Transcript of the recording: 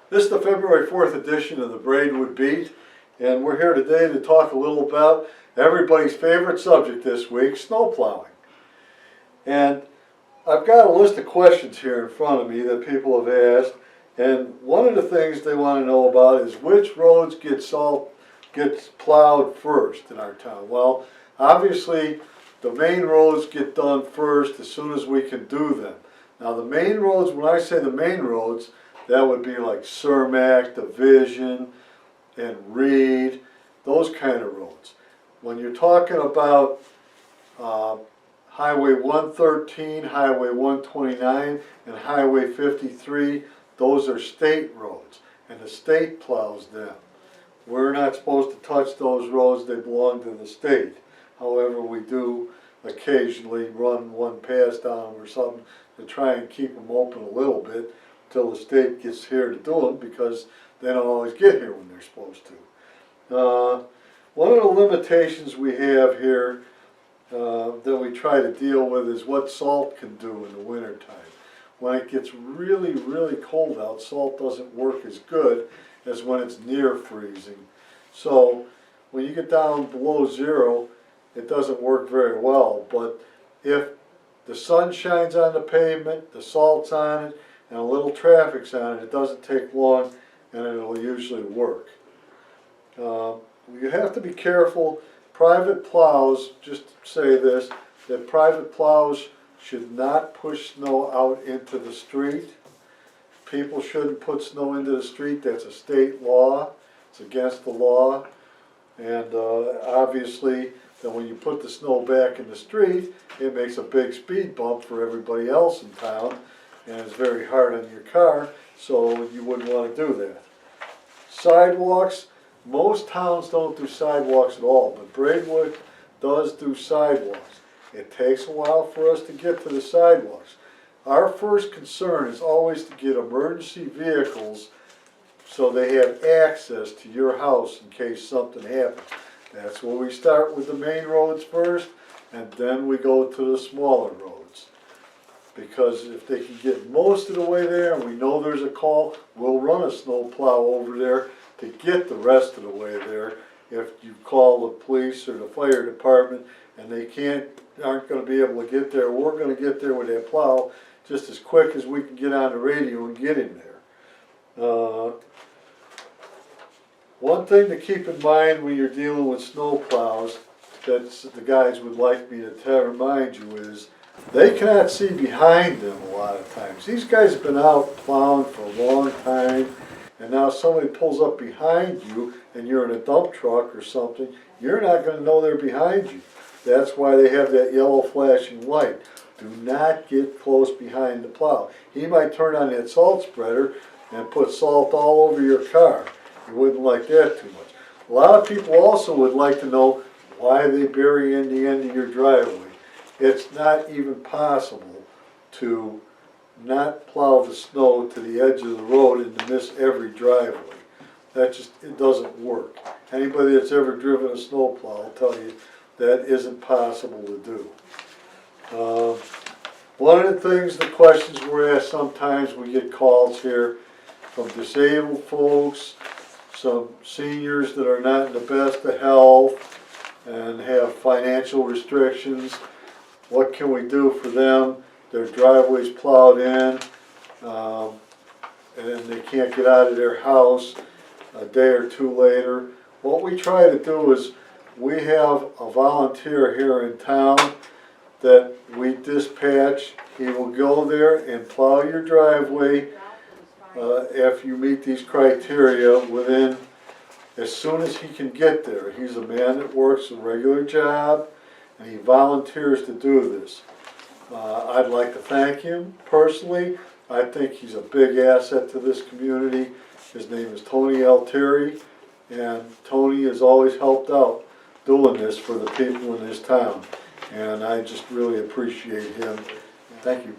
This is the February 4th edition of the Braidwood Beat, and we're here today to talk a little about everybody's favorite subject this week, snowplowing. And I've got a list of questions here in front of me that people have asked, and one of the things they want to know about is which roads gets plowed first in our town. Well, obviously the main roads get done first as soon as we can do them. Now the main roads, when I say the main roads, that would be like Cermak, Division, and Reed, those kind of roads. When you're talking about Highway 113, Highway 129, and Highway 53, those are state roads, and the state plows them. We're not supposed to touch those roads, they belong to the state. However, we do occasionally run one past on them or something to try and keep them open a little bit until the state gets here to do them, because they don't always get here when they're supposed to. One of the limitations we have here that we try to deal with is what salt can do in the wintertime. When it gets really, really cold out, salt doesn't work as good as when it's near freezing. So when you get down below zero, it doesn't work very well. But if the sun shines on the pavement, the salt's on it, and a little traffic's on it, it doesn't take long and it'll usually work. You have to be careful. Private plows, just say this, that private plows should not push snow out into the street. People shouldn't put snow into the street. That's a state law. It's against the law. And obviously, then when you put the snow back in the street, it makes a big speed bump for everybody else in town, and it's very hard on your car, so you wouldn't want to do that. Sidewalks, most towns don't do sidewalks at all, but Braidwood does do sidewalks. It takes a while for us to get to the sidewalks. Our first concern is always to get emergency vehicles so they have access to your house in case something happens. That's where we start with the main roads first, and then we go to the smaller roads. Because if they can get most of the way there and we know there's a call, we'll run a snow plow over there to get the rest of the way there. If you call the police or the fire department and they aren't going to be able to get there, we're going to get there with that plow just as quick as we can get on the radio and get him there. One thing to keep in mind when you're dealing with snow plows that the guys would like me to remind you is they cannot see behind them a lot of times. These guys have been out plowing for a long time, and now somebody pulls up behind you and you're in a dump truck or something, you're not going to know they're behind you. That's why they have that yellow flashing light. Do not get close behind the plow. He might turn on that salt spreader and put salt all over your car. You wouldn't like that too much. A lot of people also would like to know why they bury in the end of your driveway. It's not even possible to not plow the snow to the edge of the road and to miss every driveway. It doesn't work. Anybody that's ever driven a snow plow will tell you that isn't possible to do. One of the things, the questions we're asked sometimes, we get calls here from disabled folks, some seniors that are not in the best of health and have financial restrictions. What can we do for them? Their driveway's plowed in and they can't get out of their house a day or two later. What we try to do is we have a volunteer here in town that we dispatch. He will go there and plow your driveway if you meet these criteria as soon as he can get there. He's a man that works a regular job and he volunteers to do this. I'd like to thank him personally. I think he's a big asset to this community. His name is Tony Altieri, and Tony has always helped out doing this for the people in this town, and I just really appreciate him. Thank you.